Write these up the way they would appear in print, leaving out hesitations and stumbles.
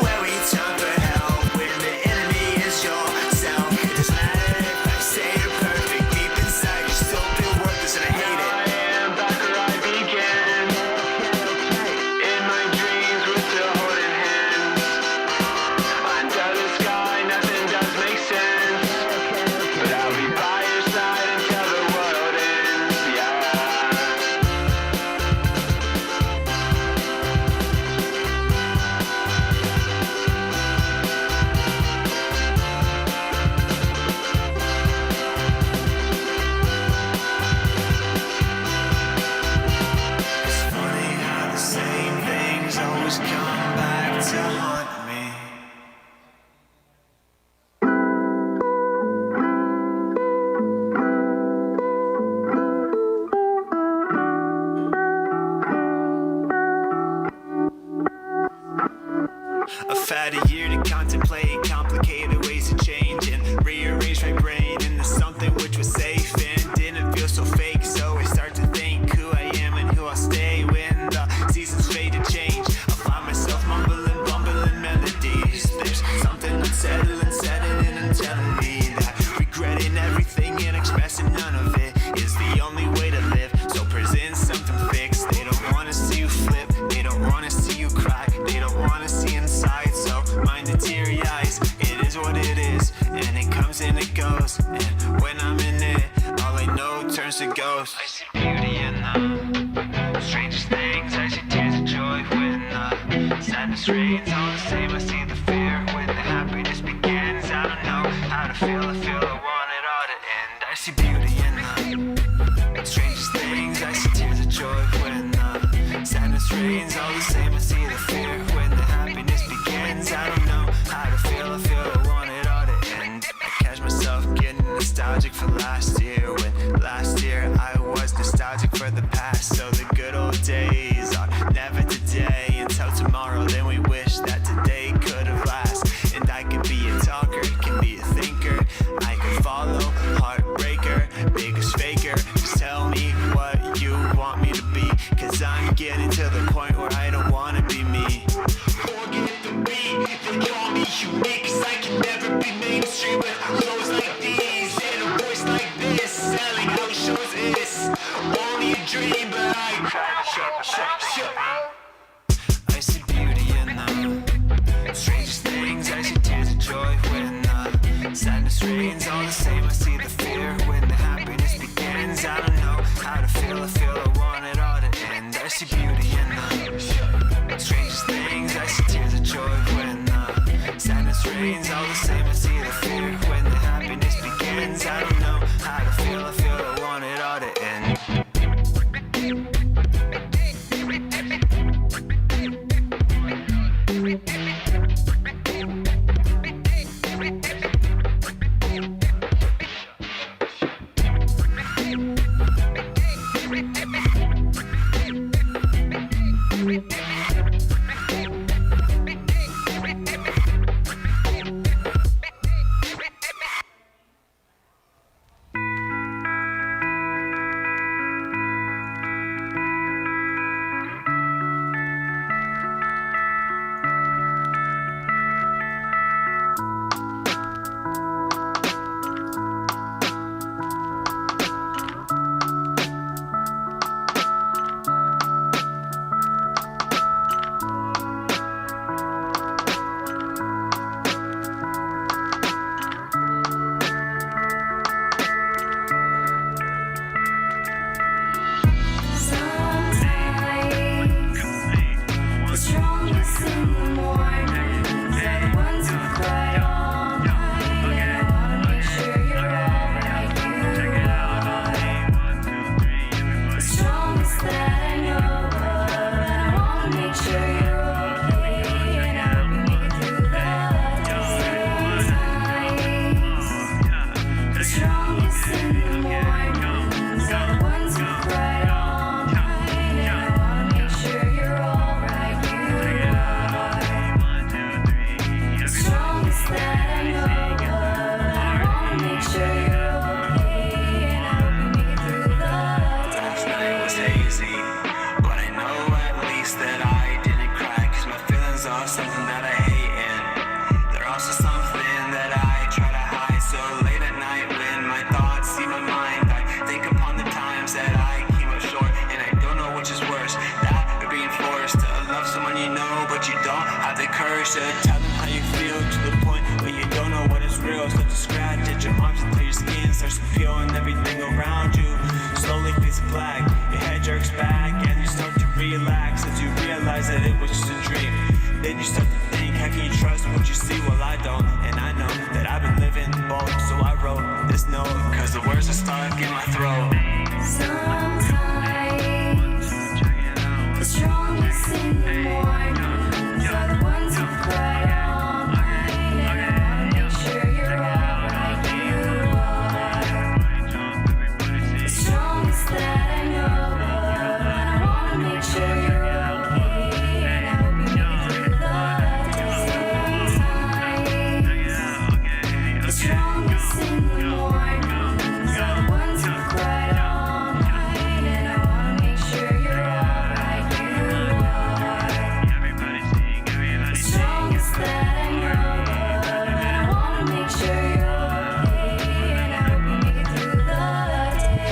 where we turn for help when the enemy is yourself. It doesn't matter if I say you're perfect, deep inside you still feel worthless, and I hate it. I am back where I began. In my dreams we're still holding hands. Under the sky nothing does make sense, but I'll be by your side until the world ends, yeah. It's funny how the same things always come back to haunt me. I've had a year to contemplate complicated ways to change and rearrange my brain into something which was safe and didn't feel so fake. So I start to think who I am and who I'll stay when the seasons fade to change. I find myself mumbling, bumbling melodies. There's something unsettling, setting in and telling me that regretting everything and expressing none of it is the only way to live. So present something fixed. They don't wanna see you flip, they don't wanna see you cry, they don't wanna see inside. So mind the teary eyes, it is what it is, and it comes and it goes. And when I'm in it, all I know turns to ghosts. I see beauty in the strangest things, I see tears of joy when the sadness reigns. All the same, I see the fear when the happiness begins. I don't know how to feel, I feel I want it all to end. I see beauty in the strangest things, I see tears of joy when the sadness reigns. All the same, I see the fear when the happiness begins. I don't know how to feel, I feel I want it all to end. I catch myself getting nostalgic for last year, when last year I was nostalgic for the past. So the good old days are never today until tomorrow, then we wish that today could have lasted. And I could be a talker, can be a thinker, I could follow heartbreaker, biggest faker. Just tell me what you want me to be, cause I'm getting to the point where I don't wanna be me. Forget the beat, they call me unique, cause I can never be mainstream with flows like these and a voice like this. Selling out shows is only a dream, but I see beauty in the strangest things, I see tears of joy when the sadness reigns. All the same, I see the fear when the happiness begins. I don't know how to feel, I feel I want it all to end. I see beauty in the strangest things, I see tears of joy when the sadness reigns. All the same, I see the fear when the happiness begins. I don't know how to feel, I feel I want it all to end. starts to peel and everything around you slowly fades to black. Your head jerks back and you start to relax as you realize that it was just a dream. Then you start to think, how can you trust what you see? Well, I don't, and I know that I've been living both. So I wrote this note, cause the words are stuck in my throat. Sometimes the strongest in the mornings are the ones who cry all night. And I wanna make sure you're alright, you are the strongest that I know of. And I wanna make sure you're okay, and I hope you make it through the day. Sometimes the strongest in the mornings are the ones who cry all night. And I wanna make sure you're alright, you are the strongest that I know of. And I wanna make sure you're okay, and I hope you make it through the day.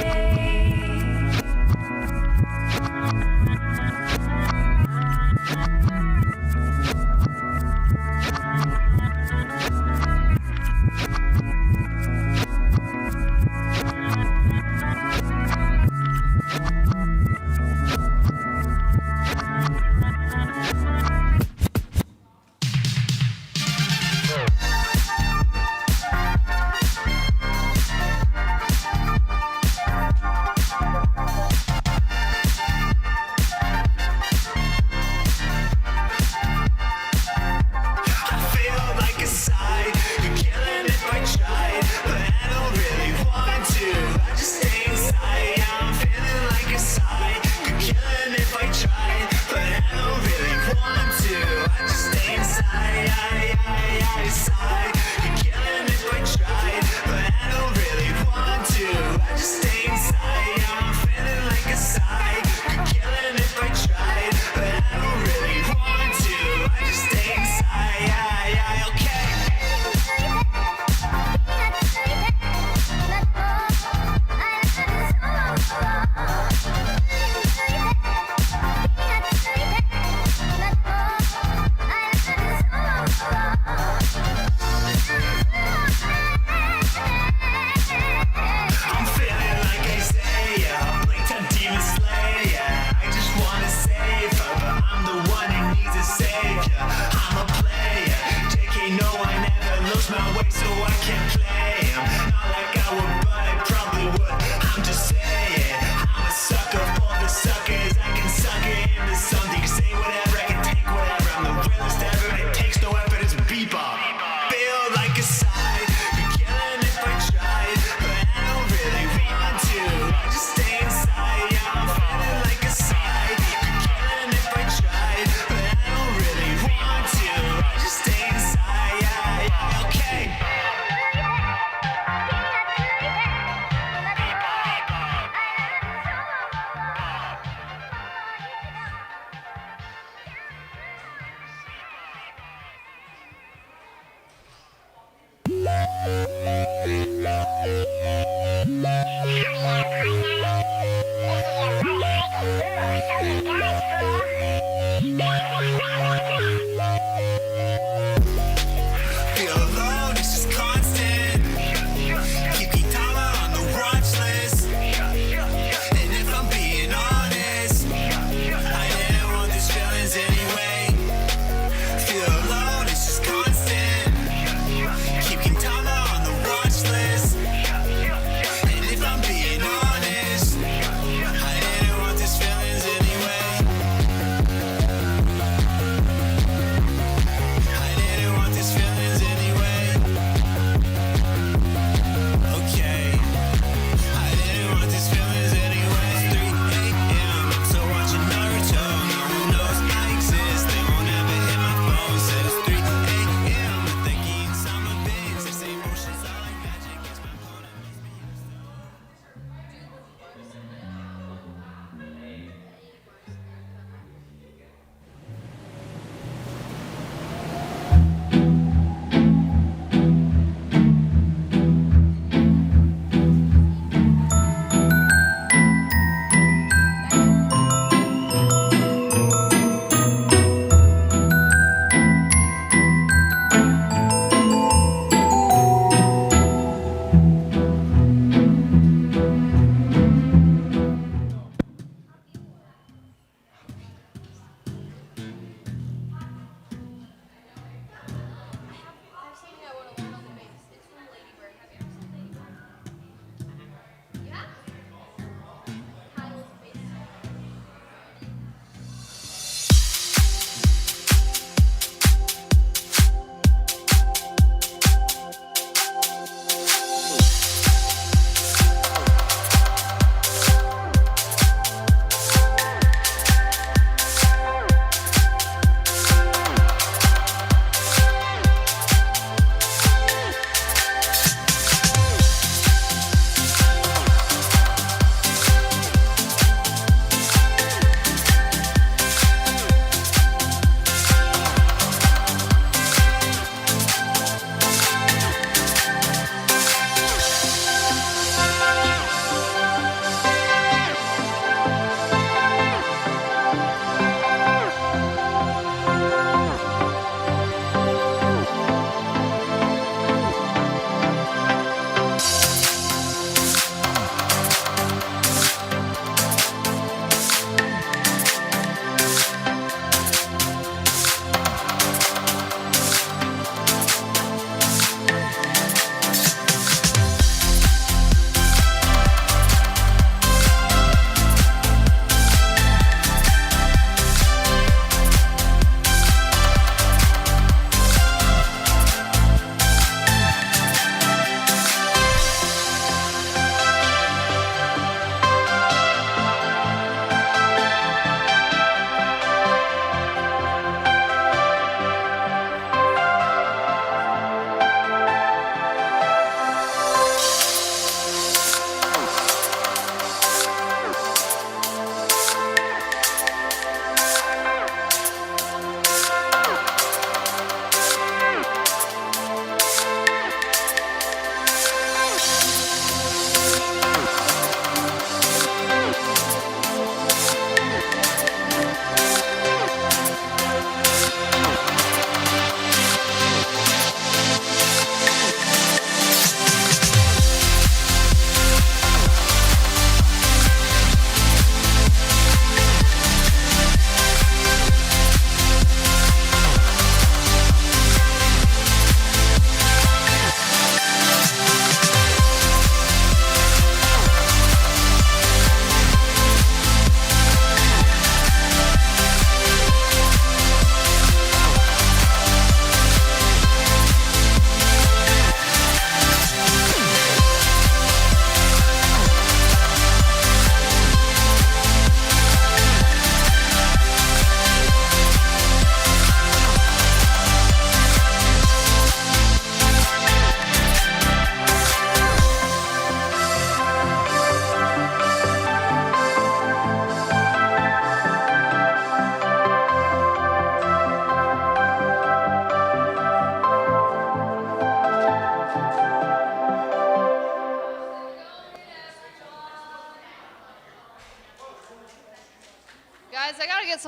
I feel like a sigh, you're killing if I tried, but I don't really want to. I just stay inside. Yeah, I'm feeling like a sigh, you're killing if I tried, but I don't really want to. I just stay inside. I sigh, you're killing if I tried, but I don't really want to. I just stay inside. Yeah, I'm feeling like a sigh, you're killing if I tried, but I don't really want to. I just stay inside. Okay. I'm feeling like Isaiah, like a demon slayer. I just wanna save her, but I'm the one who needs a savior. I'm a player. JK, no, I never lose my way, so I can't play him. Not like I would, but I probably would. I'm just saying, I'm a sucker for the suckers. I can suck it into something. You say whatever, I can take whatever. I'm the realest ever. It takes no effort, it's bebop. Feel like a sigh, you're killing if I tried, but I don't really want to. I just stay inside. Yeah, I'm feeling like a sigh, you're killing if I tried, but I don't really want to. I just stay inside. Okay. Feel alone, it's just constant. Keep Kitala on the watch list. And if I'm being honest, I didn't want these feelings anyway. Feel alone, it's just constant. Keep Kitala on the watch list. And if I'm being honest, I didn't want these feelings anyway.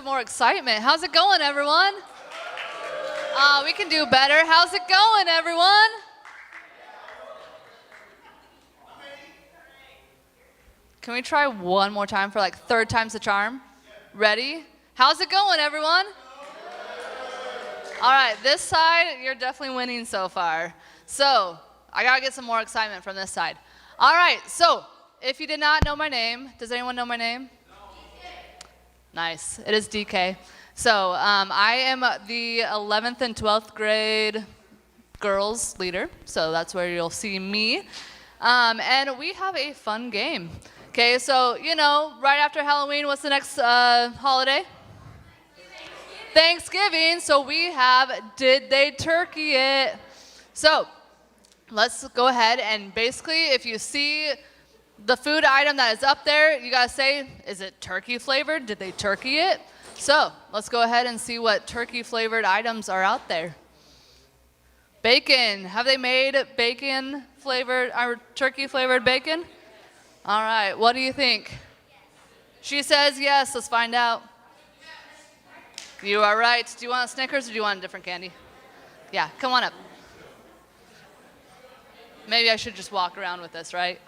more excitement. How's it going, everyone? We can do better. How's it going, everyone? Can we try one more time for like third time's the charm? Ready? How's it going, everyone? All right, this side, you're definitely winning so far. So, I gotta get some more excitement from this side. All right, so, if you did not know my name, does anyone know my name? Nice, it is DK. So, I am the 11th and 12th grade girls leader, so that's where you'll see me. And we have a fun game. Okay, so, you know, right after Halloween, what's the next holiday? Thanksgiving. So we have Did They Turkey It? So let's go ahead and basically, if you see the food item that is up there, you gotta say, is it turkey flavored? Did they turkey it? So let's go ahead and see what turkey flavored items are out there. Bacon. Have they made bacon flavored or turkey flavored bacon? All right, what do you think? She says yes, let's find out. You are right. Do you want a Snickers or do you want a different candy? Yeah, come on up. Maybe I should just walk around with this, right?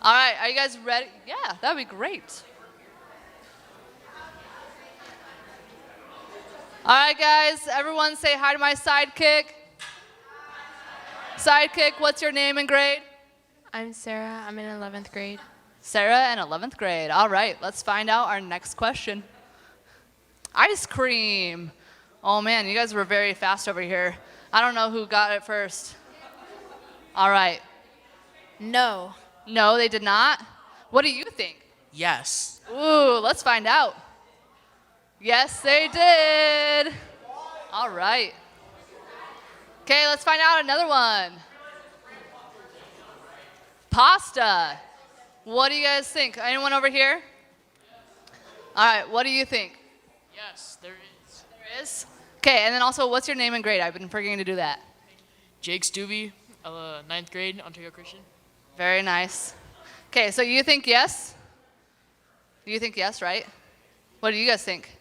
All right, are you guys ready? Yeah, that'd be great. All right, guys, everyone say hi to my sidekick. Sidekick, what's your name and grade? I'm Sarah. I'm in 11th grade. Sarah in 11th grade. All right, let's find out our next question. Ice cream. Oh man, you guys were very fast over here. I don't know who got it first. All right. No. No, they did not. What do you think? Yes. Ooh, let's find out. Yes, they did. All right. Okay, let's find out another one. Pasta. What do you guys think? Anyone over here? All right, what do you think? Yes, there is. There is? Okay, and then also, what's your name and grade? I've been forgetting to do that. Jake Stubbe, 9th grade, Ontario Christian. Very nice. Okay, so you think yes? You think yes, right? What do you guys think?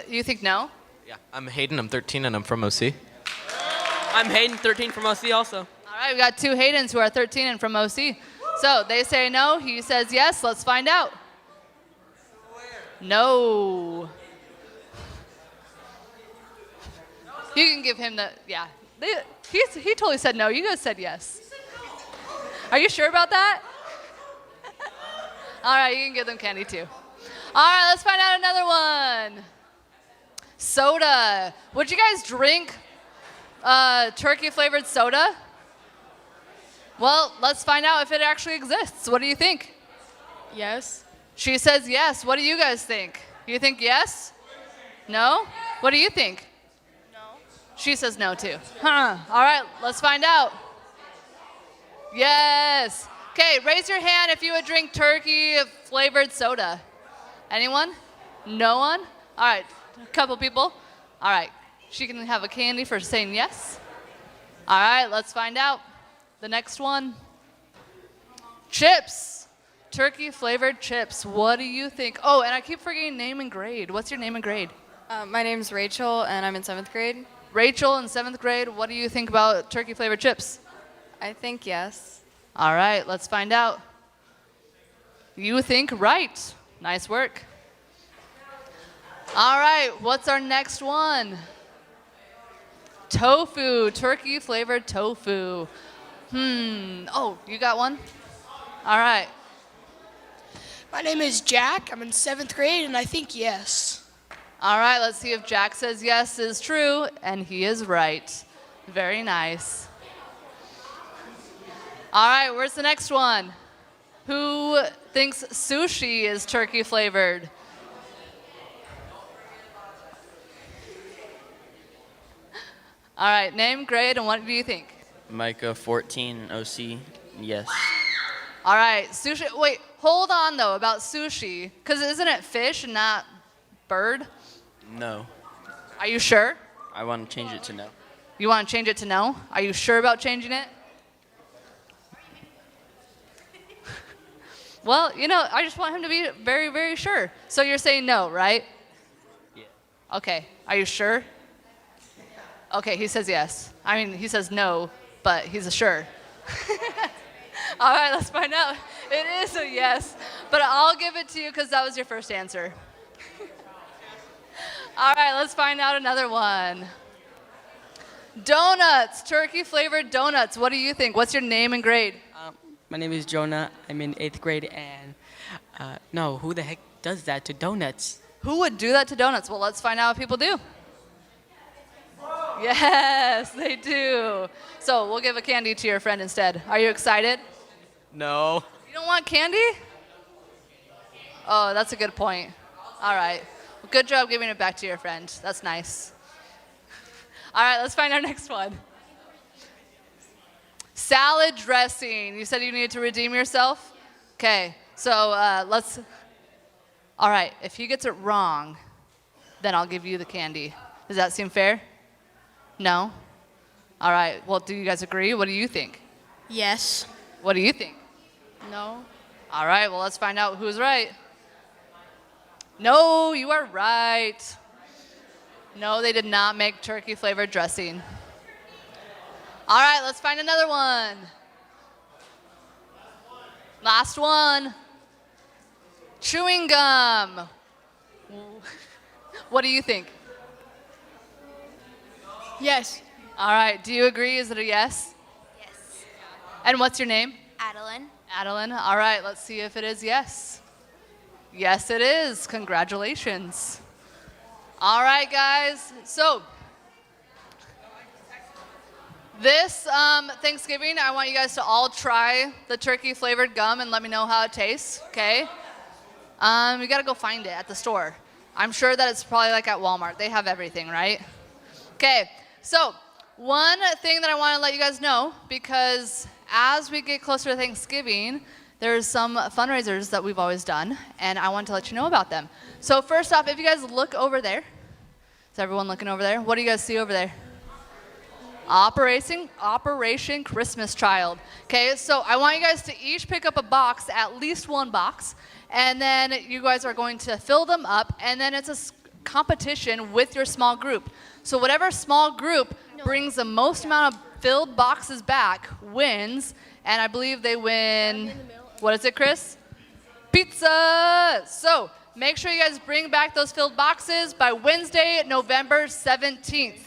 You think no? Yeah, I'm Hayden, I'm 13, and I'm from OC. I'm Hayden, 13 from OC also. All right, we got two Haydens who are 13 and from OC. So they say no, he says yes. Let's find out. No. You can give him the, yeah. He totally said no. You guys said yes. Are you sure about that? All right, you can give them candy too. All right, let's find out another one. Soda. Would you guys drink turkey flavored soda? Well, let's find out if it actually exists. What do you think? Yes. She says yes. What do you guys think? You think yes? No? What do you think? No. She says no too. Huh. All right, let's find out. Yes. Okay, raise your hand if you would drink turkey flavored soda. Anyone? No one? All right, a couple people. All right, she can have a candy for saying yes. All right, let's find out. The next one. Chips. Turkey flavored chips. What do you think? Oh, and I keep forgetting name and grade. What's your name and grade? My name's Rachel, and I'm in 7th grade. Rachel in 7th grade. What do you think about turkey flavored chips? I think yes. All right, let's find out. You think right. Nice work. All right, what's our next one? Tofu, turkey flavored tofu. Oh, you got one? All right. My name is Jack. I'm in 7th grade, and I think yes. All right, let's see if Jack says yes is true, and he is right. Very nice. All right, where's the next one? Who thinks sushi is turkey flavored? All right, name, grade, and what do you think? Micah, 14, OC, yes. All right, sushi. Wait, hold on though about sushi, because isn't it fish and not bird? No. Are you sure? I want to change it to no. You want to change it to no? Are you sure about changing it? Well, I just want him to be very, very sure. So you're saying no, right? Yeah. Okay. Are you sure? Okay, he says yes. I mean, he says no, but he's a sure. All right, let's find out. It is a yes, but I'll give it to you because that was your first answer. All right, let's find out another one. Donuts, turkey flavored donuts. What do you think? What's your name and grade? My name is Jonah. I'm in 8th grade, and no, who the heck does that to donuts? Who would do that to donuts? Well, let's find out what people do. Yes, they do. So we'll give a candy to your friend instead. Are you excited? No. You don't want candy? Oh, that's a good point. All right. Well, good job giving it back to your friend. That's nice. All right, let's find our next one. Salad dressing. You said you needed to redeem yourself? Okay, so let's. All right, if he gets it wrong, then I'll give you the candy. Does that seem fair? No? All right, well, do you guys agree? What do you think? Yes. What do you think? No. All right, well, let's find out who's right. No, you are right. No, they did not make turkey flavored dressing. All right, let's find another one. Last one. Chewing gum. What do you think? Yes. All right, do you agree? Is it a yes? Yes. And what's your name? Adeline. Adeline. All right, let's see if it is yes. Yes, it is. Congratulations. All right, guys. So this Thanksgiving, I want you guys to all try the turkey flavored gum and let me know how it tastes, okay? You gotta go find it at the store. I'm sure that it's probably like at Walmart. They have everything, right? Okay, so one thing that I want to let you guys know, because as we get closer to Thanksgiving, there's some fundraisers that we've always done, and I want to let you know about them. So first off, if you guys look over there, is everyone looking over there? What do you guys see over there? Operation Christmas Child. Okay, so I want you guys to each pick up a box, at least one box, and then you guys are going to fill them up, and then it's a competition with your small group. So whatever small group brings the most amount of filled boxes back wins, and I believe they win, what is it, Chris? Pizza! So make sure you guys bring back those filled boxes by Wednesday, November 17th.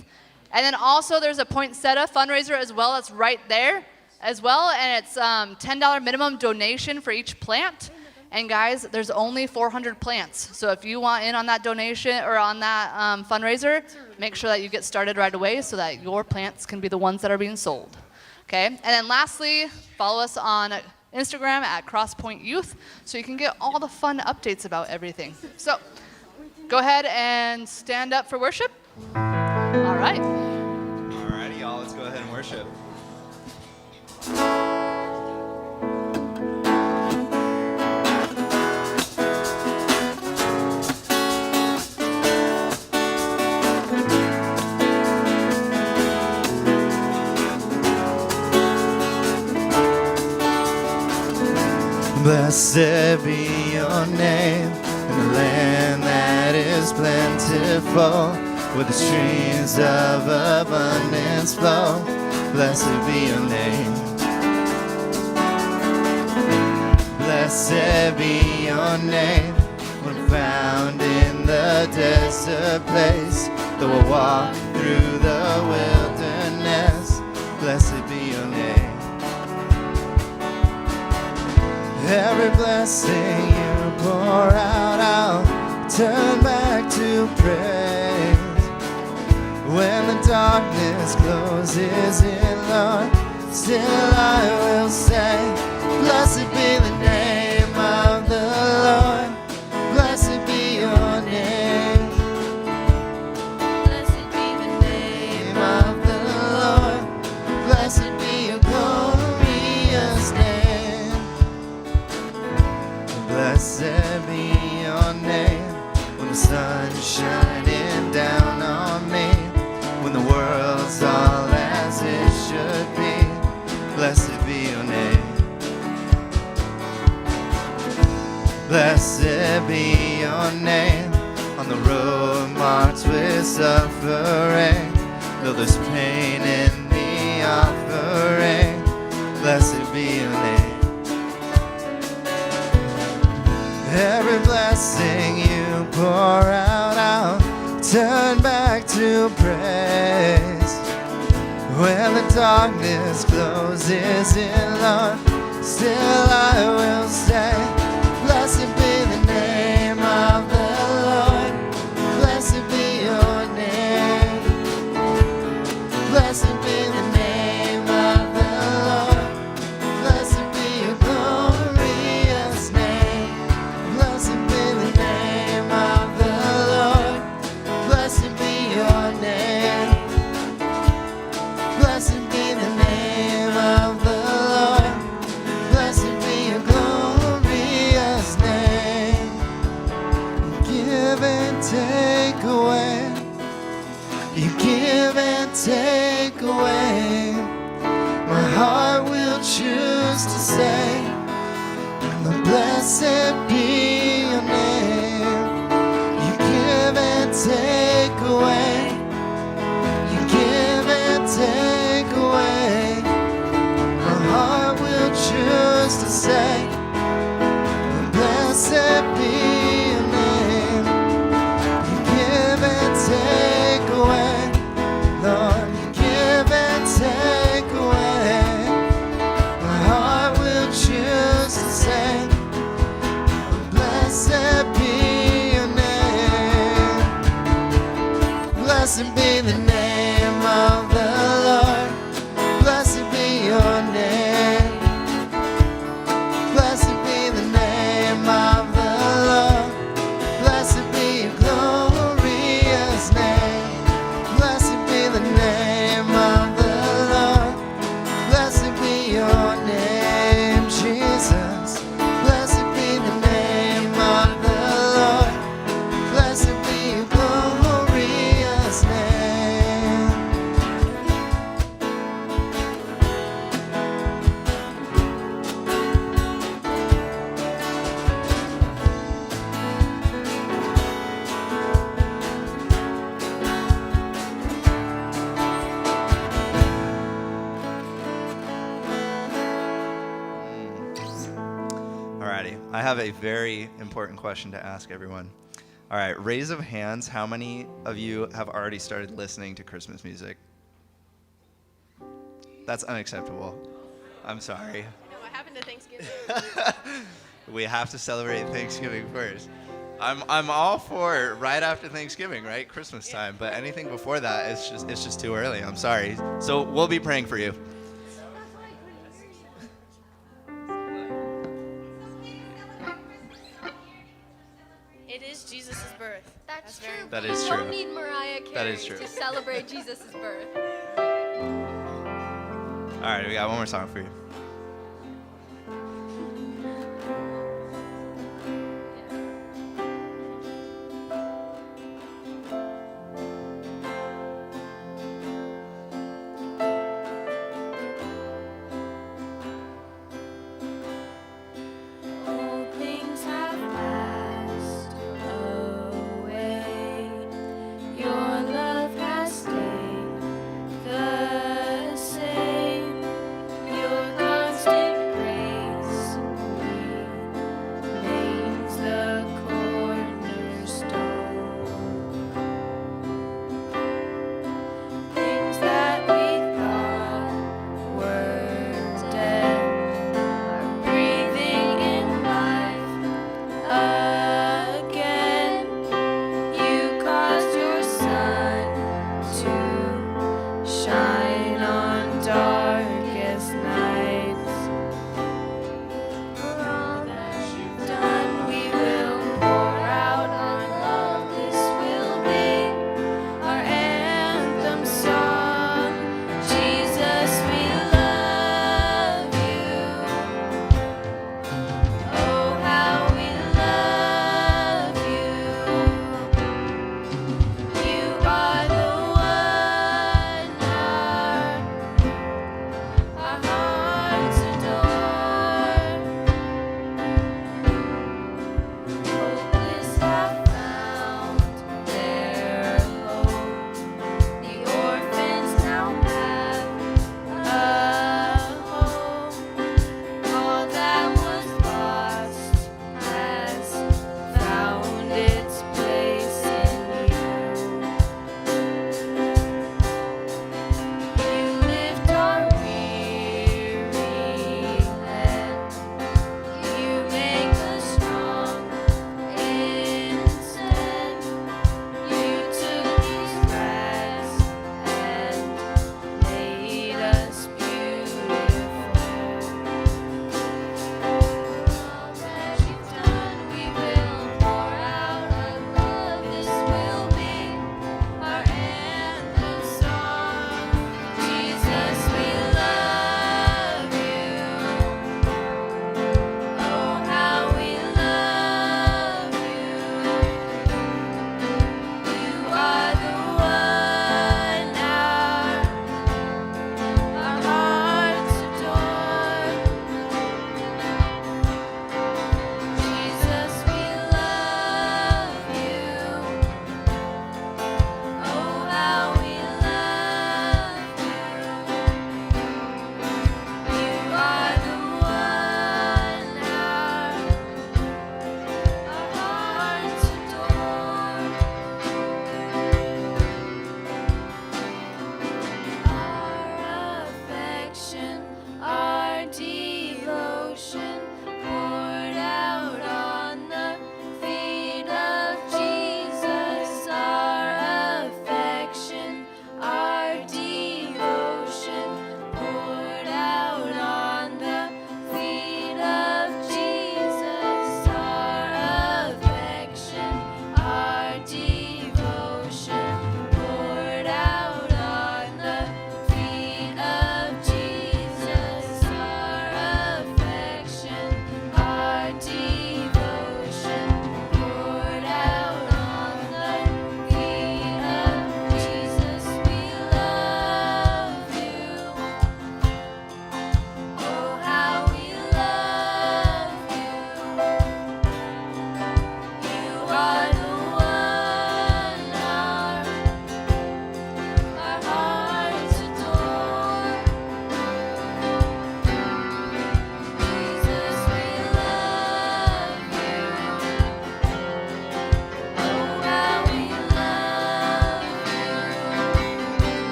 And then also there's a poinsettia fundraiser as well. That's right there as well. And it's $10 minimum donation for each plant. And guys, there's only 400 plants. So if you want in on that donation or on that fundraiser, make sure that you get started right away so that your plants can be the ones that are being sold. Okay? And then lastly, follow us on Instagram at CrossPoint Youth so you can get all the fun updates about everything. So go ahead and stand up for worship. All right. Alrighty, y'all, let's go ahead and worship. Blessed be your name in the land that is plentiful, where the streams of abundance flow. Blessed be your name. Blessed be your name when found in the desert place. Though I walk through the wilderness, blessed be your name. Every blessing you pour out, I'll turn back to praise. When the darkness closes in, Lord, still I will say, blessed be the name of the Lord. Blessed be your name. Blessed be the Name of the Lord. Blessed be your glorious name. Blessed be your name when the sun's shining down on me, when the world's all as it should be. Blessed be your name. Blessed be your name. On the road marked with suffering, though there's pain in the offering, blessed be your name. Every blessing you pour out, I'll turn back to praise. When the darkness closes in, Lord, still I will say, blessed be the name of the Lord. Blessed be your name. Blessed be the name of the Lord. Blessed be your glorious name. Blessed be the name of the Lord. Blessed be your name. Blessed be the name of the Lord. Blessed be your glorious name. Give and take away. You give and take away. My heart will choose to say, blessed be your name. You give and take away. You give and take away. My heart will choose to say, blessed be your name. You give and take away. Lord, you give and take away. My heart will choose to say, blessed be your name. Blessed be the name of the Lord. Blessed be your name. Blessed be the name of the Lord. Blessed be your glorious name. Blessed be the name of the Lord. Blessed be your name, Jesus. Blessed be the name of the Lord. Blessed be your glorious name. Alrighty, I have a very important question to ask everyone. All right, raise of hands, how many of you have already started listening to Christmas music? That's unacceptable. I'm sorry. What happened to Thanksgiving? We have to celebrate Thanksgiving first. I'm all for right after Thanksgiving, right? Christmas time, but anything before that it's just too early. I'm sorry. So we'll be praying for you. It is Jesus' birth. That's true. That but is you true. don't need Mariah Carey That is true. to celebrate Jesus' birth. All right, we got one more song for you. All things have passed away. Your love has stayed the same. Your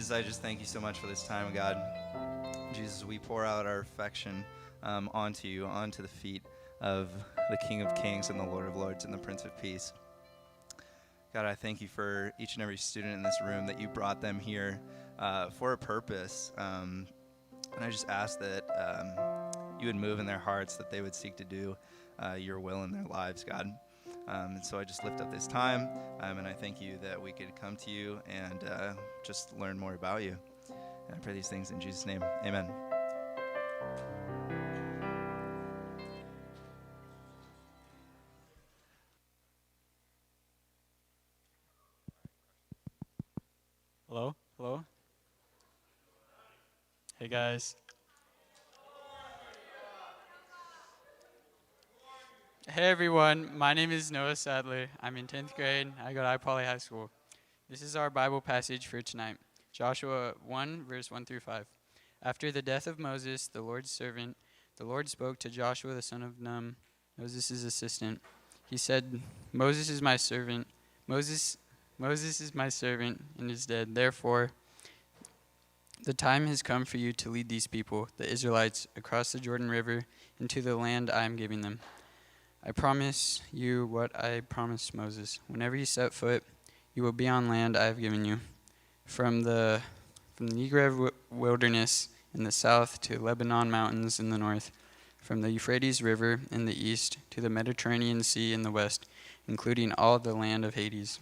Jesus, I just thank you so much for this time, God. Jesus, we pour out our affection onto you, onto the feet of the King of Kings and the Lord of Lords and the Prince of Peace. God, I thank you for each and every student in this room, that you brought them here for a purpose. And I just ask that you would move in their hearts, that they would seek to do your will in their lives, God. And so I just lift up this time, and I thank you that we could come to you and just learn more about you. And I pray these things in Jesus' name. Amen. Hello? Hello? Hey, guys. Hey, everyone. My name is Noah Sadler. I'm in 10th grade. I go to iPoly High School. This is our Bible passage for tonight. Joshua 1, verse 1 through 5. After the death of Moses, the Lord's servant, the Lord spoke to Joshua the son of Nun, Moses' assistant. He said, Moses is my servant. Moses is my servant and is dead. Therefore, the time has come for you to lead these people, the Israelites, across the Jordan River into the land I am giving them. I promise you what I promised Moses. Whenever you set foot, you will be on land I have given you. From the Negev wilderness in the south to Lebanon mountains in the north, from the Euphrates River in the east to the Mediterranean Sea in the west, including all the land of Hades.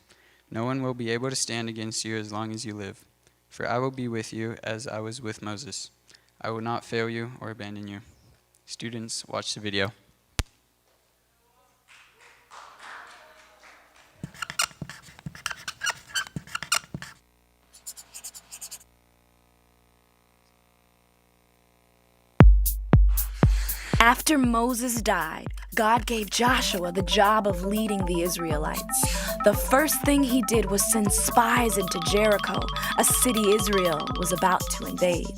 No one will be able to stand against you as long as you live. For I will be with you as I was with Moses. I will not fail you or abandon you. Students, watch the video. After Moses died, God gave Joshua the job of leading the Israelites. The first thing he did was send spies into Jericho, a city Israel was about to invade.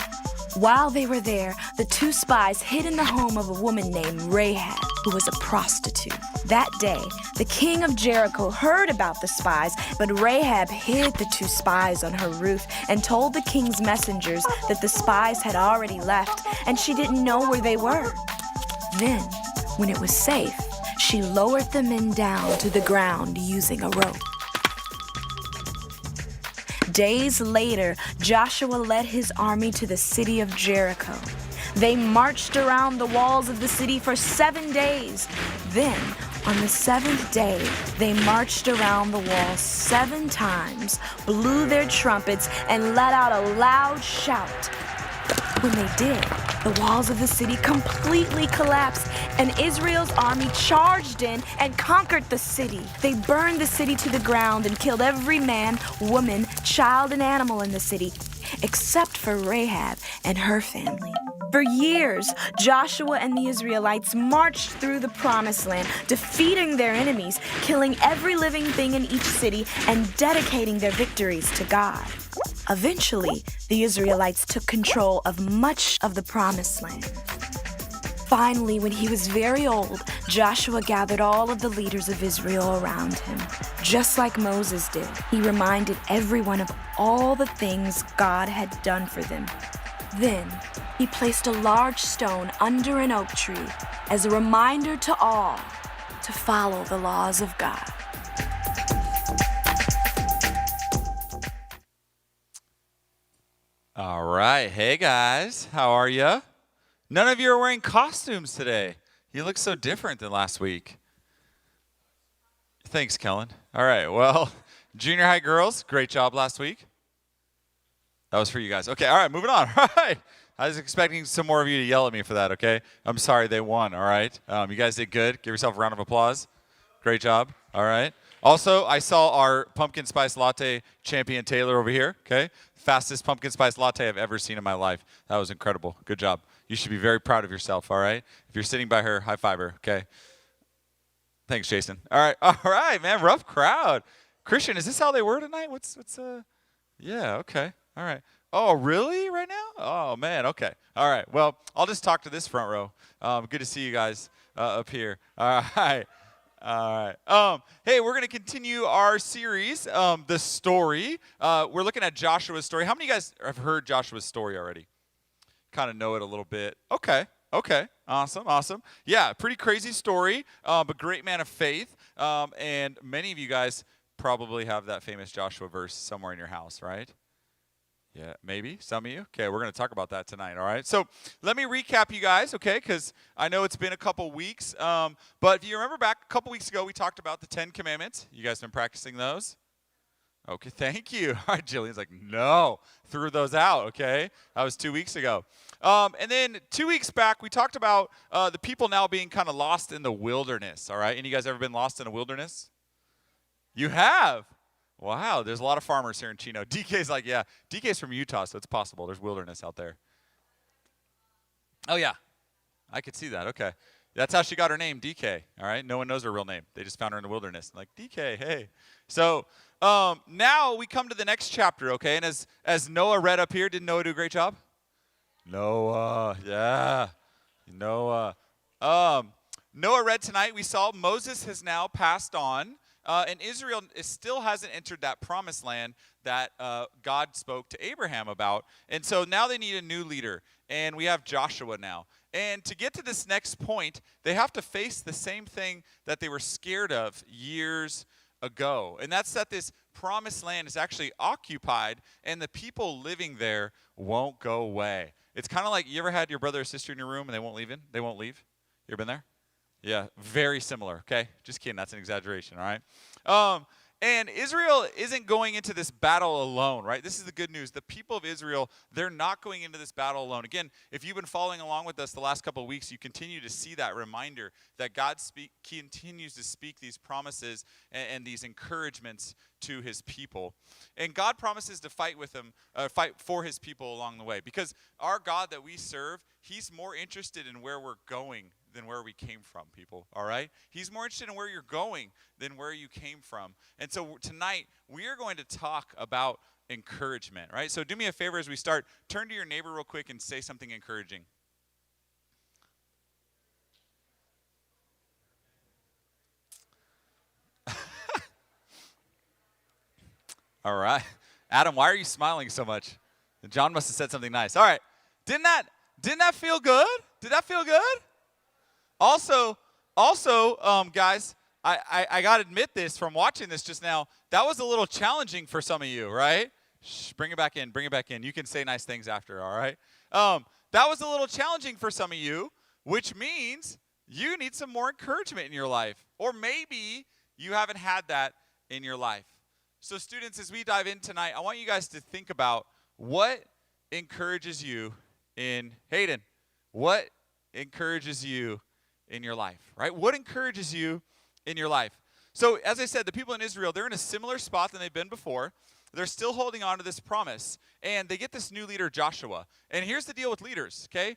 While they were there, the two spies hid in the home of a woman named Rahab, who was a prostitute. That day, the king of Jericho heard about the spies, but Rahab hid the two spies on her roof and told the king's messengers that the spies had already left and she didn't know where they were. Then, when it was safe, she lowered the men down to the ground using a rope. Days later, Joshua led his army to the city of Jericho. They marched around the walls of the city for 7 days. Then, on the seventh day, they marched around the wall 7 times, blew their trumpets, and let out a loud shout. When they did, the walls of the city completely collapsed, and Israel's army charged in and conquered the city. They burned the city to the ground and killed every man, woman, child, and animal in the city, except for Rahab and her family. For years, Joshua and the Israelites marched through the Promised Land, defeating their enemies, killing every living thing in each city, and dedicating their victories to God. Eventually, the Israelites took control of much of the Promised Land. Finally, when he was very old, Joshua gathered all of the leaders of Israel around him. Just like Moses did, he reminded everyone of all the things God had done for them. Then, he placed a large stone under an oak tree as a reminder to all to follow the laws of God. All right. Hey, guys. How are you? None of you are wearing costumes today. You look so different than last week. Thanks, Kellen. All right. Well, junior high girls, great job last week. That was for you guys. Okay. All right. Moving on. All right. I was expecting some more of you to yell at me for that, okay? I'm sorry they won, all right? You guys did good. Give yourself a round of applause. Great job. All right. Also, I saw our pumpkin spice latte champion Taylor over here, okay? Fastest pumpkin spice latte I've ever seen in my life. That was incredible. Good job. You should be very proud of yourself, all right? If you're sitting by her, high five her, okay? Thanks, Jason. All right, man, rough crowd. Christian, is this how they were tonight? Yeah, okay, all right. Oh, really, right now? Oh, man, okay. All right, well, I'll just talk to this front row. Good to see you guys up here. All right. All right. Hey, we're going to continue our series, The Story. We're looking at Joshua's story. How many of you guys have heard Joshua's story already? Kind of know it a little bit. Okay. Awesome. Yeah, pretty crazy story, but great man of faith. And many of you guys probably have that famous Joshua verse somewhere in your house, right? Yeah, maybe some of you. Okay, we're going to talk about that tonight, all right? So let me recap you guys, okay, because I know it's been a couple weeks. But if you remember back a couple weeks ago, we talked about the 10 Commandments. You guys been practicing those? Okay, thank you. All right, Jillian's like, no, threw those out, okay? That was 2 weeks ago. And then 2 weeks back, we talked about the people now being kind of lost in the wilderness, all right? Any of you guys ever been lost in a wilderness? You have? Wow, there's a lot of farmers here in Chino. DK's like, yeah, DK's from Utah, so it's possible. There's wilderness out there. Oh, yeah, I could see that. Okay. That's how she got her name, DK, all right? No one knows her real name. They just found her in the wilderness. Like, DK, hey. So now we come to the next chapter, okay? And as Noah read up here, didn't Noah do a great job? Noah, yeah. Noah read tonight. We saw Moses has now passed on. And Israel still hasn't entered that promised land that God spoke to Abraham about. And so now they need a new leader. And we have Joshua now. And to get to this next point, they have to face the same thing that they were scared of years ago. And that's that this promised land is actually occupied and the people living there won't go away. It's kind of like, you ever had your brother or sister in your room and they won't leave? You ever been there? Yeah, very similar, okay? Just kidding, that's an exaggeration, all right? And Israel isn't going into this battle alone, right? This is the good news. The people of Israel, they're not going into this battle alone. Again, if you've been following along with us the last couple of weeks, you continue to see that reminder that God continues to speak these promises and these encouragements to his people. And God promises to fight with them, fight for his people along the way. Because our God that we serve, he's more interested in where we're going than where we came from, people, all right? He's more interested in where you're going than where you came from. And so tonight, we are going to talk about encouragement, right? So do me a favor as we start. Turn to your neighbor real quick and say something encouraging. All right. Adam, why are you smiling so much? John must have said something nice. All right. Didn't that feel good? Did that feel good? Also, guys, I got to admit this from watching this just now. That was a little challenging for some of you, right? Shh, bring it back in. You can say nice things after, all right? That was a little challenging for some of you, which means you need some more encouragement in your life. Or maybe you haven't had that in your life. So students, as we dive in tonight, I want you guys to think about what encourages you in Hayden. What encourages you in your life, right? What encourages you in your life? So as I said, the people in Israel, they're in a similar spot than they've been before. They're still holding on to this promise. And they get this new leader, Joshua. And here's the deal with leaders, okay?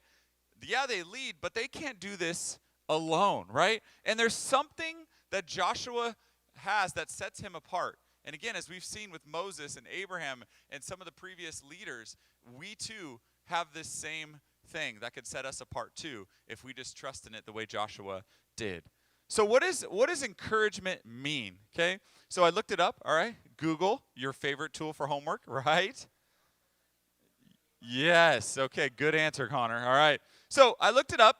Yeah, they lead, but they can't do this alone, right? And there's something that Joshua has that sets him apart. And again, as we've seen with Moses and Abraham and some of the previous leaders, we too have this same thing that could set us apart too if we just trust in it the way Joshua did. So what does encouragement mean? Okay, so I looked it up. All right, Google, your favorite tool for homework, right? Yes. Okay, good answer, Connor. All right. So I looked it up.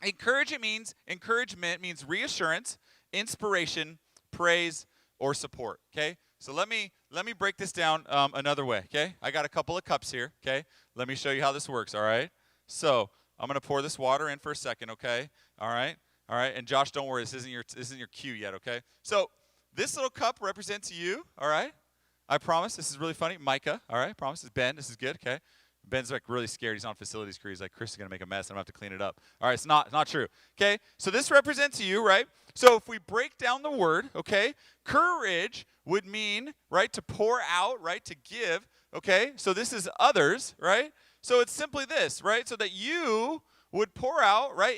Encouragement means reassurance, inspiration, praise, or support. Okay. So let me break this down another way, okay? I got a couple of cups here, okay? Let me show you how this works, all right? So I'm going to pour this water in for a second, okay? All right? And Josh, don't worry, this isn't your cue yet, okay? So this little cup represents you, all right? I promise. This is really funny. Micah, all right? Promise. This is Ben. This is good, okay? Ben's like really scared. He's on facilities crew. He's like, Chris is going to make a mess. I'm going to have to clean it up. All right, it's not true. Okay, so this represents you, right? So if we break down the word, okay, courage would mean, right, to pour out, right, to give, okay? So this is others, right? So it's simply this, right? So that you would pour out, right,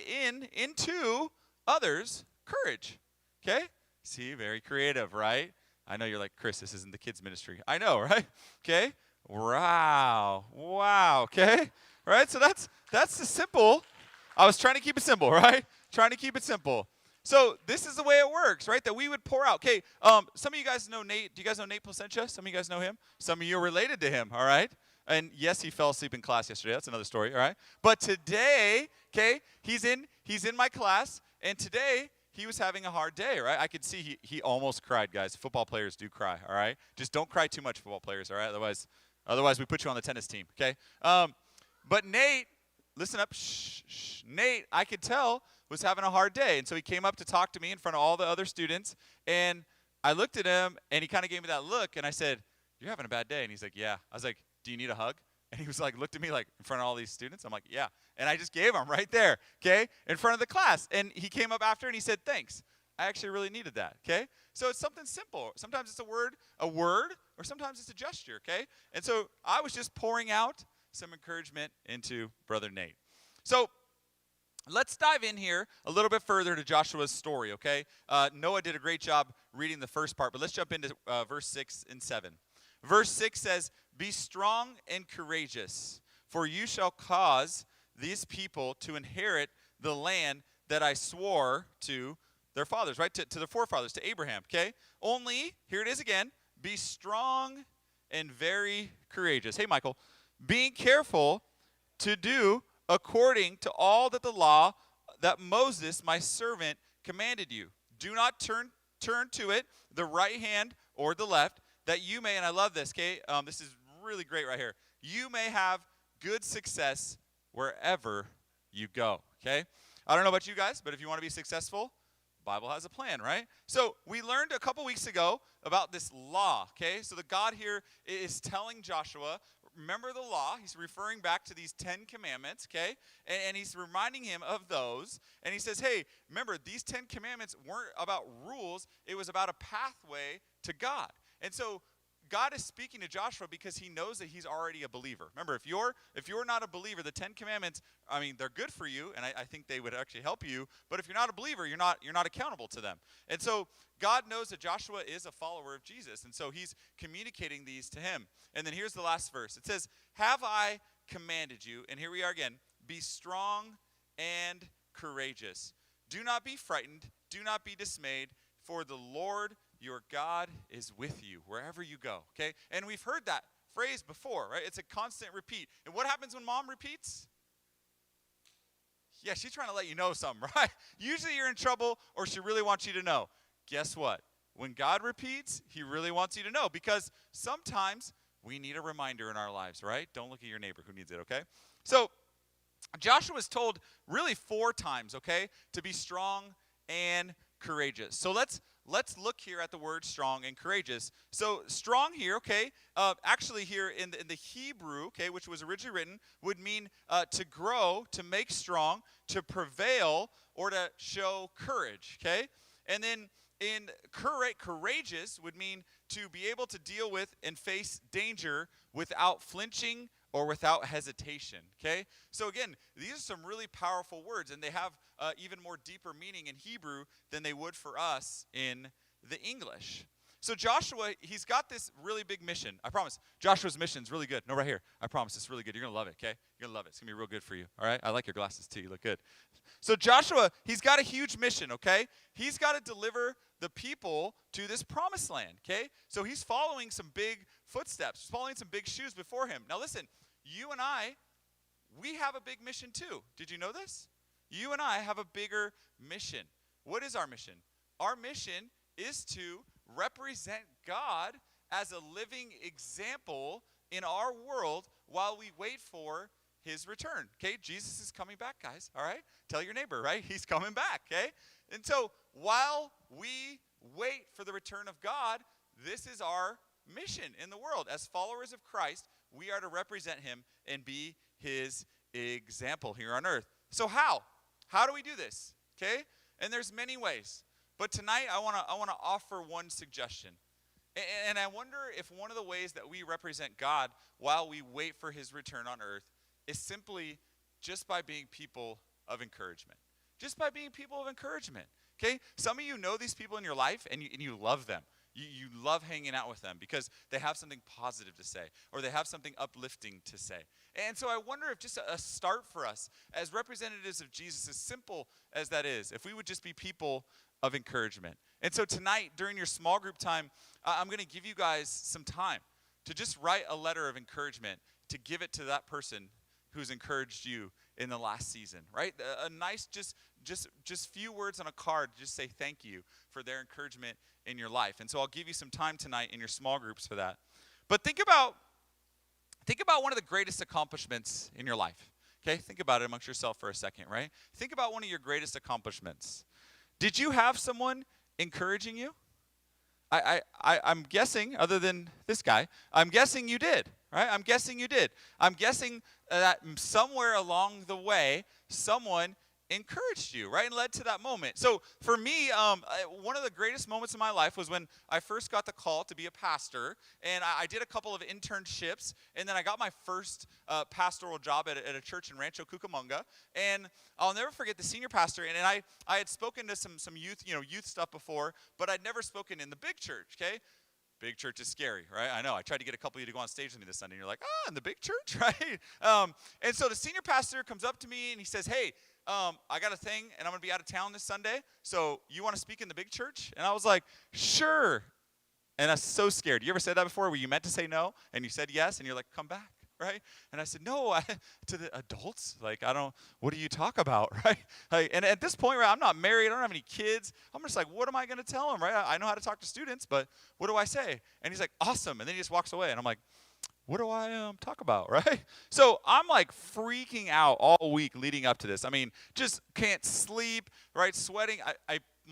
into others courage, okay? See, very creative, right? I know you're like, Chris, this isn't the kids' ministry. I know, right? Okay? Wow, okay? Right, so that's the simple. I was trying to keep it simple, right? Trying to keep it simple. So this is the way it works, right? That we would pour out. Okay, some of you guys know Nate. Do you guys know Nate Placentia? Some of you guys know him. Some of you are related to him, all right? And yes, he fell asleep in class yesterday. That's another story, all right? But today, okay, he's in my class, and today he was having a hard day, right? I could see he almost cried, guys. Football players do cry, all right? Just don't cry too much, football players, all right? Otherwise we put you on the tennis team, okay? But Nate, listen up, shh. Nate, I could tell, was having a hard day. And so he came up to talk to me in front of all the other students. And I looked at him, and he kind of gave me that look. And I said, "You're having a bad day." And he's like, "Yeah." I was like, "Do you need a hug?" And he was like, looked at me like in front of all these students. I'm like, "Yeah." And I just gave him right there, okay, in front of the class. And he came up after, and he said, "Thanks. I actually really needed that," okay? So it's something simple. Sometimes it's a word, or sometimes it's a gesture, okay? And so I was just pouring out some encouragement into Brother Nate. So let's dive in here a little bit further to Joshua's story, okay? Noah did a great job reading the first part, but let's jump into verse 6 and 7. Verse 6 says, "Be strong and courageous, for you shall cause these people to inherit the land that I swore to their fathers," right? To their forefathers, to Abraham, okay? Only, here it is again, be strong and very courageous. Hey, Michael, being careful to do according to all that the law that Moses, my servant, commanded you. Do not turn to it, the right hand or the left, that you may, and I love this, okay? This is really great right here. You may have good success wherever you go, okay? I don't know about you guys, but if you want to be successful, the Bible has a plan, right? So we learned a couple weeks ago about this law, okay? So the God here is telling Joshua, remember the law. He's referring back to these 10 commandments, okay? And he's reminding him of those. And he says, hey, remember, these 10 commandments weren't about rules. It was about a pathway to God. And so God is speaking to Joshua because he knows that he's already a believer. Remember, if you're not a believer, the 10 commandments, I mean, they're good for you, and I think they would actually help you. But if you're not a believer, you're not accountable to them. And so God knows that Joshua is a follower of Jesus, and so he's communicating these to him. And then here's the last verse. It says, "Have I commanded you?" And here we are again. "Be strong and courageous. Do not be frightened. Do not be dismayed, for the Lord your God is with you wherever you go," okay? And we've heard that phrase before, right? It's a constant repeat. And what happens when mom repeats? Yeah, she's trying to let you know something, right? Usually you're in trouble or she really wants you to know. Guess what? When God repeats, he really wants you to know, because sometimes we need a reminder in our lives, right? Don't look at your neighbor who needs it, okay? So Joshua is told really 4 times, okay, to be strong and courageous. So let's look here at the word strong and courageous. So strong here, okay, actually here in the Hebrew, okay, which was originally written, would mean to grow, to make strong, to prevail, or to show courage, okay? And then in courageous would mean to be able to deal with and face danger without flinching or without hesitation, okay? So again, these are some really powerful words, and they have even more deeper meaning in Hebrew than they would for us in the English. So Joshua, he's got this really big mission. I promise. Joshua's mission is really good. No, right here. I promise it's really good. You're going to love it, okay? You're going to love it. It's going to be real good for you, all right? I like your glasses too. You look good. So Joshua, he's got a huge mission, okay? He's got to deliver the people to this promised land, okay? So he's following some big footsteps. He's following some big shoes before him. Now listen, you and I, we have a big mission too. Did you know this? You and I have a bigger mission. What is our mission? Our mission is to represent God as a living example in our world while we wait for his return. Okay, Jesus is coming back, guys. All right, tell your neighbor, right? He's coming back. Okay, and so while we wait for the return of God, this is our mission in the world. As followers of Christ, we are to represent him and be his example here on earth. So how do we do this? Okay, and there's many ways. But tonight, I want to offer one suggestion. And I wonder if one of the ways that we represent God while we wait for his return on earth is simply just by being people of encouragement. Just by being people of encouragement. Okay? Some of you know these people in your life, and you love them. You love hanging out with them because they have something positive to say or they have something uplifting to say. And so I wonder if just a start for us as representatives of Jesus, as simple as that is, if we would just be people of encouragement. And so tonight during your small group time, I'm going to give you guys some time to just write a letter of encouragement, to give it to that person who's encouraged you in the last season, right? A nice, just few words on a card, just say thank you for their encouragement in your life. And so I'll give you some time tonight in your small groups for that. But think about one of the greatest accomplishments in your life. Okay, think about it amongst yourself for a second, right? Think about one of your greatest accomplishments. Did you have someone encouraging you? I'm guessing, other than this guy, I'm guessing you did, right? I'm guessing you did. I'm guessing that somewhere along the way, someone encouraged you, right, and led to that moment. So for me, one of the greatest moments in my life was when I first got the call to be a pastor, and I did a couple of internships, and then I got my first pastoral job at a church in Rancho Cucamonga, and I'll never forget the senior pastor, and I had spoken to some youth stuff before, but I'd never spoken in the big church, okay? Big church is scary, right? I know. I tried to get a couple of you to go on stage with me this Sunday, and you're like, in the big church, right? And so the senior pastor comes up to me, and he says, hey, I got a thing, and I'm going to be out of town this Sunday, so you want to speak in the big church? And I was like, sure. And I was so scared. You ever said that before where you meant to say no, and you said yes, and you're like, come back, right? And I said, no, to the adults? Like, what do you talk about, right? Like, and at this point, right, I'm not married. I don't have any kids. I'm just like, what am I going to tell them, right? I know how to talk to students, but what do I say? And he's like, awesome. And then he just walks away, and I'm like, what do I talk about, right? So I'm like freaking out all week leading up to this. I mean, just can't sleep, right? Sweating.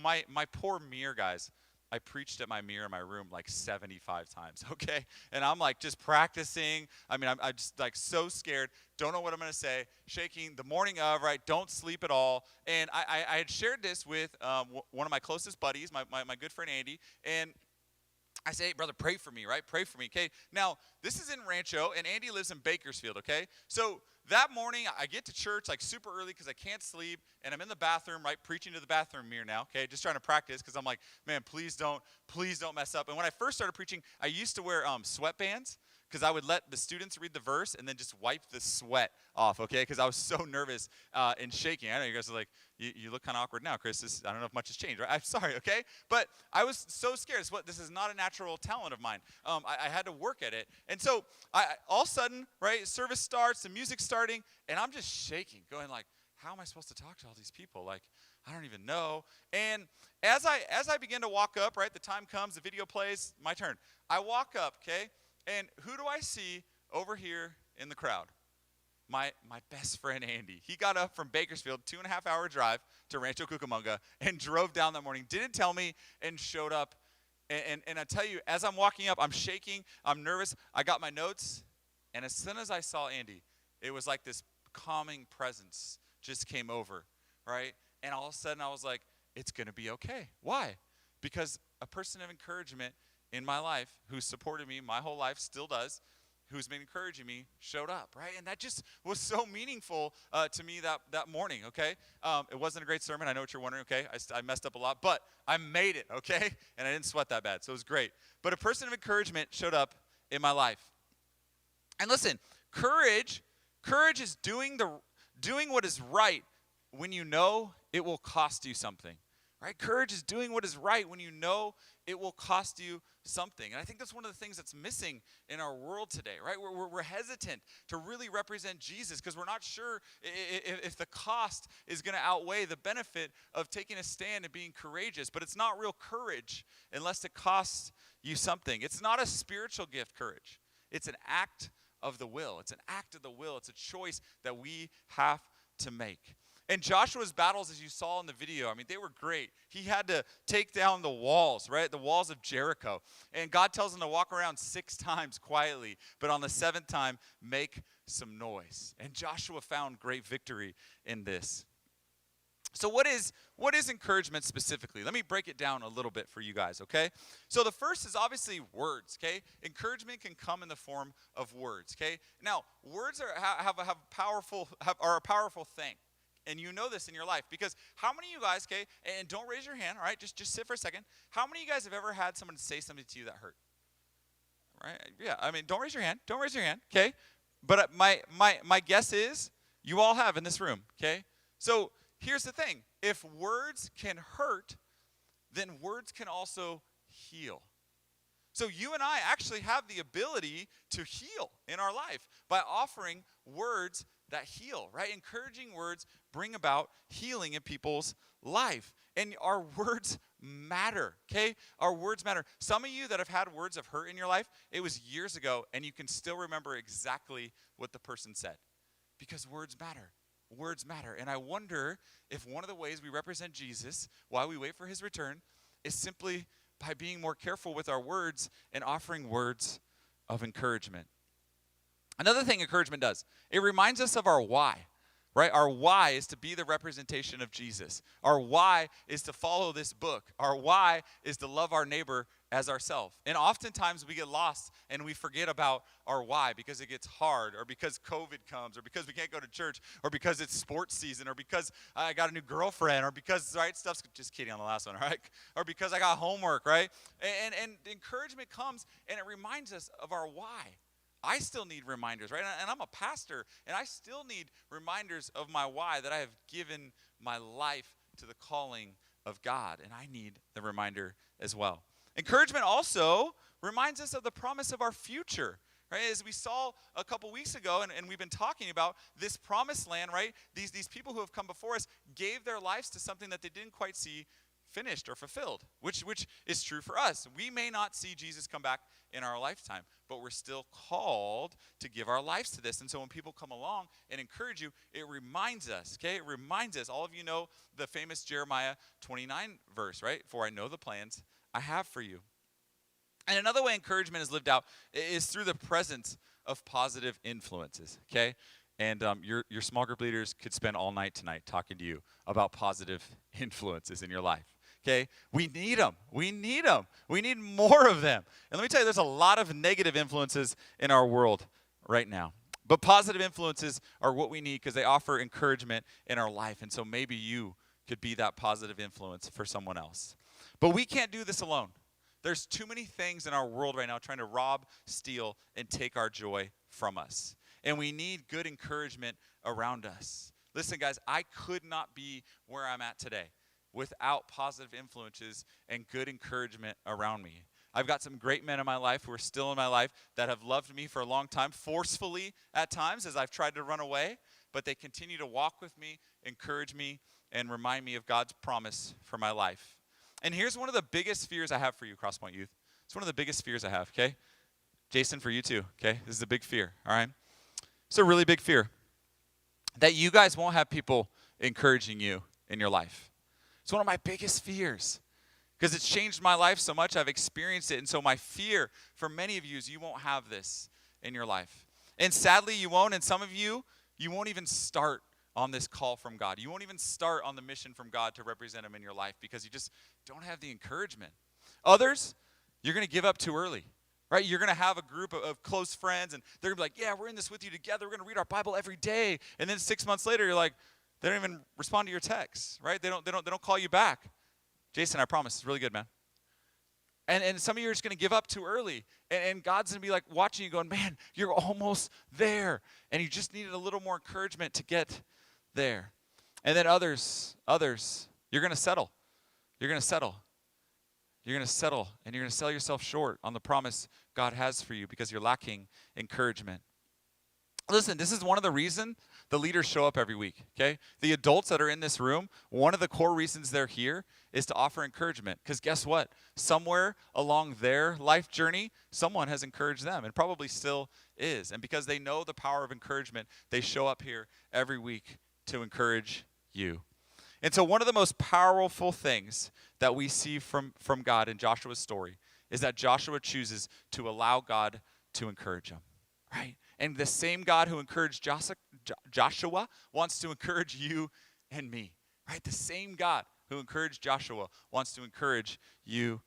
My poor mirror, guys. I preached at my mirror in my room like 75 times, okay? And I'm like just practicing. I mean, I'm just like so scared. Don't know what I'm going to say. Shaking the morning of, right? Don't sleep at all. And I had shared this with one of my closest buddies, my good friend Andy, and I say, hey, brother, pray for me, right? Pray for me, okay? Now, this is in Rancho, and Andy lives in Bakersfield, okay? So that morning, I get to church like super early because I can't sleep, and I'm in the bathroom, right, preaching to the bathroom mirror now, okay? Just trying to practice because I'm like, man, please don't mess up. And when I first started preaching, I used to wear sweatbands because I would let the students read the verse and then just wipe the sweat off, okay? Because I was so nervous and shaking. I know you guys are like, you look kind of awkward now, Chris. I don't know if much has changed, right? I'm sorry, okay? But I was so scared. This is not a natural talent of mine. I had to work at it. And so all of a sudden, right, service starts, the music's starting, and I'm just shaking, going like, how am I supposed to talk to all these people? Like, I don't even know. And as I begin to walk up, right, the time comes, the video plays, my turn. I walk up, okay? And who do I see over here in the crowd? My best friend, Andy. He got up from Bakersfield, 2.5-hour drive to Rancho Cucamonga, and drove down that morning, didn't tell me, and showed up. And I tell you, as I'm walking up, I'm shaking, I'm nervous. I got my notes, and as soon as I saw Andy, it was like this calming presence just came over, right? And all of a sudden, I was like, it's going to be okay. Why? Because a person of encouragement in my life who supported me my whole life, still does, who's been encouraging me, showed up, right? And that just was so meaningful to me that morning, okay? It wasn't a great sermon. I know what you're wondering, okay? I messed up a lot, but I made it, okay? And I didn't sweat that bad, so it was great. But a person of encouragement showed up in my life. And listen, courage is doing what is right when you know it will cost you something, right? Courage is doing what is right when you know it will cost you something. And I think that's one of the things that's missing in our world today, right? We're hesitant to really represent Jesus because we're not sure if the cost is going to outweigh the benefit of taking a stand and being courageous. But it's not real courage unless it costs you something. It's not a spiritual gift, courage. It's an act of the will. It's an act of the will. It's a choice that we have to make. And Joshua's battles, as you saw in the video, I mean, they were great. He had to take down the walls, right? The walls of Jericho. And God tells him to walk around 6 times quietly, but on the 7th time, make some noise. And Joshua found great victory in this. So what is encouragement specifically? Let me break it down a little bit for you guys, okay? So the first is obviously words, okay? Encouragement can come in the form of words, okay? Now, words are a powerful thing. And you know this in your life, because how many of you guys, okay, and don't raise your hand, all right, just sit for a second. How many of you guys have ever had someone say something to you that hurt? Right? Yeah, I mean, don't raise your hand, okay? But my guess is you all have in this room, okay? So here's the thing. If words can hurt, then words can also heal. So you and I actually have the ability to heal in our life by offering words that heal, right? Encouraging words bring about healing in people's life. And our words matter, okay? Our words matter. Some of you that have had words of hurt in your life, it was years ago, and you can still remember exactly what the person said. Because words matter. Words matter. And I wonder if one of the ways we represent Jesus while we wait for his return is simply by being more careful with our words and offering words of encouragement. Another thing encouragement does, it reminds us of our why, right? Our why is to be the representation of Jesus. Our why is to follow this book. Our why is to love our neighbor as ourselves. And oftentimes we get lost and we forget about our why because it gets hard, or because COVID comes, or because we can't go to church, or because it's sports season, or because I got a new girlfriend, or because, right, stuff's just kidding on the last one, right? Or because I got homework, right? And encouragement comes and it reminds us of our why. I still need reminders, right? And I'm a pastor, and I still need reminders of my why, that I have given my life to the calling of God, and I need the reminder as well. Encouragement also reminds us of the promise of our future, right? As we saw a couple weeks ago, and we've been talking about this promised land, right? These people who have come before us gave their lives to something that they didn't quite see finished or fulfilled, which is true for us. We may not see Jesus come back in our lifetime, but we're still called to give our lives to this. And so when people come along and encourage you, it reminds us, okay? It reminds us. All of you know the famous Jeremiah 29 verse, right? For I know the plans I have for you. And another way encouragement is lived out is through the presence of positive influences, okay? And your small group leaders could spend all night tonight talking to you about positive influences in your life. Okay, we need them. We need them. We need more of them. And let me tell you, there's a lot of negative influences in our world right now. But positive influences are what we need because they offer encouragement in our life. And so maybe you could be that positive influence for someone else. But we can't do this alone. There's too many things in our world right now trying to rob, steal, and take our joy from us. And we need good encouragement around us. Listen, guys, I could not be where I'm at today without positive influences and good encouragement around me. I've got some great men in my life who are still in my life that have loved me for a long time, forcefully at times as I've tried to run away, but they continue to walk with me, encourage me, and remind me of God's promise for my life. And here's one of the biggest fears I have for you, CrossPoint Youth. It's one of the biggest fears I have, okay? Jason, for you too, okay? This is a big fear, all right? It's a really big fear that you guys won't have people encouraging you in your life. It's one of my biggest fears because it's changed my life so much. I've experienced it. And so my fear for many of you is you won't have this in your life. And sadly, you won't. And some of you, you won't even start on this call from God. You won't even start on the mission from God to represent him in your life because you just don't have the encouragement. Others, you're going to give up too early. Right? You're going to have a group of close friends, and they're going to be like, yeah, we're in this with you together. We're going to read our Bible every day. And then 6 months later, you're like, they don't even respond to your texts, right? They don't call you back. Jason, I promise, it's really good, man. And some of you are just going to give up too early. And God's going to be like watching you going, man, you're almost there. And you just needed a little more encouragement to get there. And then others, you're going to settle. You're going to settle. You're going to settle, and you're going to sell yourself short on the promise God has for you because you're lacking encouragement. Listen, this is one of the reasons the leaders show up every week, okay? The adults that are in this room, one of the core reasons they're here is to offer encouragement. Because guess what? Somewhere along their life journey, someone has encouraged them and probably still is. And because they know the power of encouragement, they show up here every week to encourage you. And so one of the most powerful things that we see from God in Joshua's story is that Joshua chooses to allow God to encourage him, right? And the same God who encouraged Joshua wants to encourage you and me, right? The same God who encouraged Joshua wants to encourage you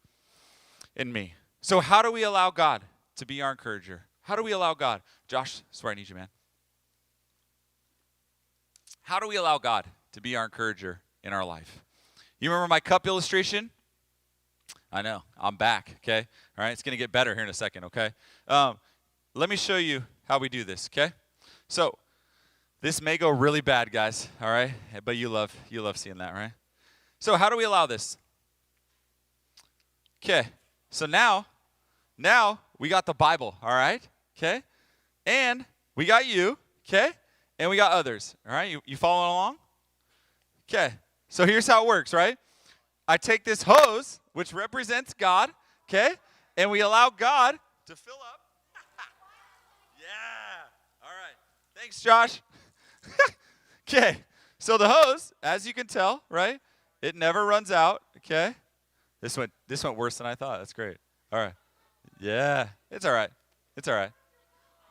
and me. So how do we allow God to be our encourager? How do we allow God? Josh, sorry, I need you, man. How do we allow God to be our encourager in our life. You remember my cup illustration? I know, I'm back, okay? All right, it's going to get better here in a second, okay? Let me show you how we do this, okay? So this may go really bad, guys, all right? But you love seeing that, right? So how do we allow this? Okay, so now we got the Bible, all right? Okay? And we got you, okay? And we got others, all right? You following along? Okay, so here's how it works, right? I take this hose, which represents God, okay? And we allow God to fill up. Yeah, all right. Thanks, Josh. Okay, so the hose, as you can tell, right? It never runs out, okay? This went worse than I thought. That's great. All right. Yeah, it's all right. It's all right.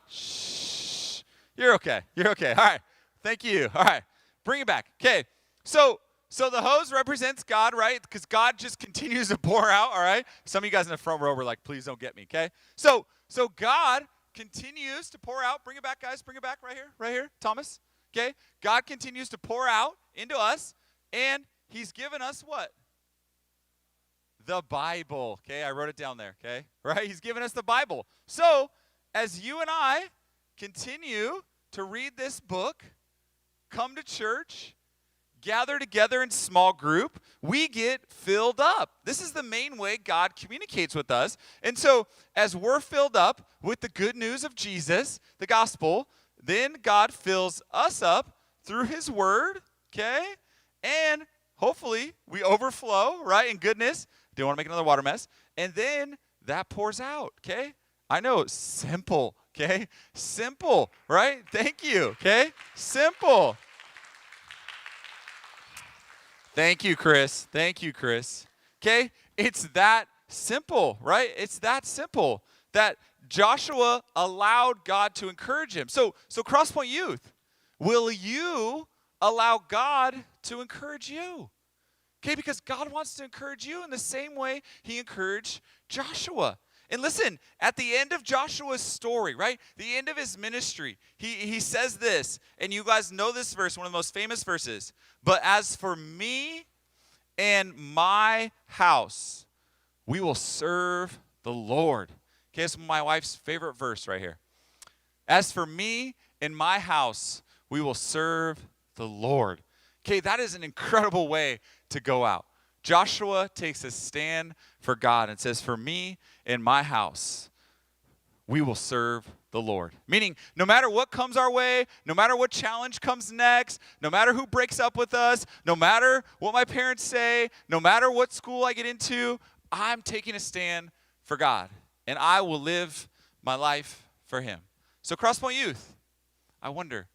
Shh. You're okay. You're okay. All right. Thank you. All right. Bring it back. Okay. So the hose represents God, right? Because God just continues to pour out, all right? Some of you guys in the front row were like, please don't get me, okay? So God continues to pour out. Bring it back, guys. Bring it back right here, Thomas. Okay? God continues to pour out into us, and he's given us what? The Bible. Okay? I wrote it down there, okay? Right? He's given us the Bible. So, as you and I continue to read this book, come to church, gather together in small group, we get filled up. This is the main way God communicates with us. And so, as we're filled up with the good news of Jesus, the gospel, then God fills us up through his word, okay? And hopefully we overflow, right, in goodness. Don't want to make another water mess. And then that pours out, okay? I know, simple, okay? Simple, right? Thank you, okay? Simple. Thank you, Chris. Thank you, Chris. Okay? It's that simple, right? It's that simple that Joshua allowed God to encourage him. So CrossPoint Youth, will you allow God to encourage you? Okay, because God wants to encourage you in the same way he encouraged Joshua. And listen, at the end of Joshua's story, right, the end of his ministry, he says this, and you guys know this verse, one of the most famous verses. But as for me and my house, we will serve the Lord. Okay, it's my wife's favorite verse right here. As for me and my house, we will serve the Lord. Okay, that is an incredible way to go out. Joshua takes a stand for God and says, for me and my house, we will serve the Lord. Meaning, no matter what comes our way, no matter what challenge comes next, no matter who breaks up with us, no matter what my parents say, no matter what school I get into, I'm taking a stand for God. And I will live my life for him. So CrossPoint Youth, I wonder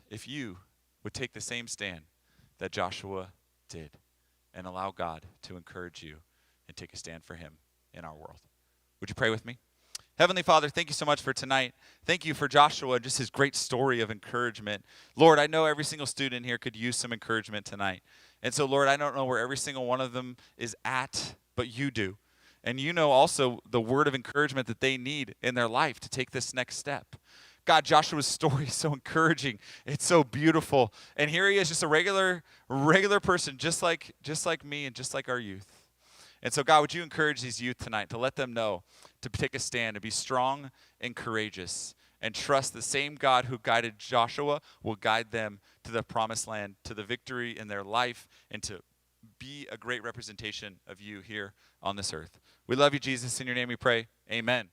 if you would take the same stand that Joshua did and allow God to encourage you and take a stand for him in our world. Would you pray with me? Heavenly Father, thank you so much for tonight. Thank you for Joshua, just his great story of encouragement. Lord, I know every single student here could use some encouragement tonight. And so, Lord, I don't know where every single one of them is at, but you do. And you know also the word of encouragement that they need in their life to take this next step. God, Joshua's story is so encouraging. It's so beautiful. And here he is, just a regular person, just like me and just like our youth. And so, God, would you encourage these youth tonight to let them know to take a stand, to be strong and courageous, and trust the same God who guided Joshua will guide them to the promised land, to the victory in their life, and to be a great representation of you here on this earth. We love you, Jesus. In your name we pray. Amen.